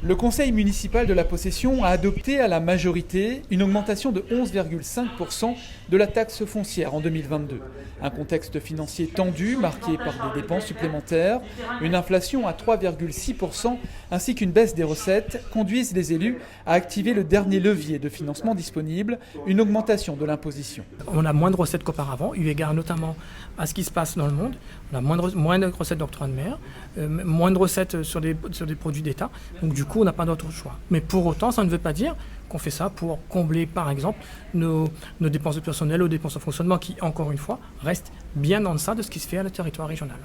Le conseil municipal de la possession a adopté à la majorité une augmentation de 11,5% de la taxe foncière en 2022. Un contexte financier tendu marqué par des dépenses supplémentaires, une inflation à 3,6% ainsi qu'une baisse des recettes conduisent les élus à activer le dernier levier de financement disponible, une augmentation de l'imposition. On a moins de recettes qu'auparavant, eu égard notamment à ce qui se passe dans le monde. On a moins de recettes d'octroi de mer, moins de recettes sur des produits d'État. Donc du coup, on n'a pas d'autre choix. Mais pour autant, ça ne veut pas dire qu'on fait ça pour combler, par exemple, nos dépenses de personnel ou dépenses de fonctionnement qui, encore une fois, restent bien en deçà de ce qui se fait à le territoire régional.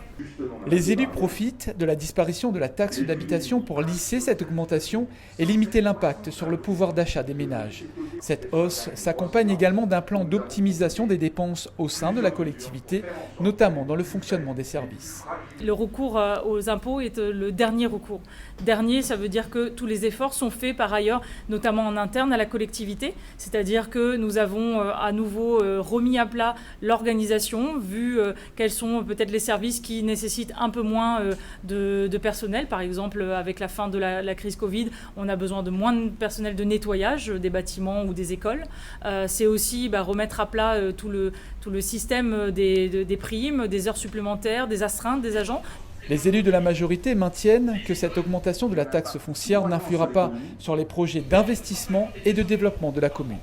Les élus profitent de la disparition de la taxe d'habitation pour lisser cette augmentation et limiter l'impact sur le pouvoir d'achat des ménages. Cette hausse s'accompagne également d'un plan d'optimisation des dépenses au sein de la collectivité, notamment dans le fonctionnement des services. Le recours aux impôts est le dernier recours. Dernier, ça veut dire que tous les efforts sont faits par ailleurs, notamment en interne à la collectivité, c'est-à-dire que nous avons à nouveau remis à plat l'organisation, vu quels sont peut-être les services qui nécessitent un peu moins de personnel. Par exemple, avec la fin de la crise Covid, on a besoin de moins de personnel de nettoyage des bâtiments ou des écoles. C'est aussi remettre à plat tout le système des primes, des heures supplémentaires, des astreintes des agents. Les élus de la majorité maintiennent que cette augmentation de la taxe foncière n'influera pas sur les projets d'investissement et de développement de la commune.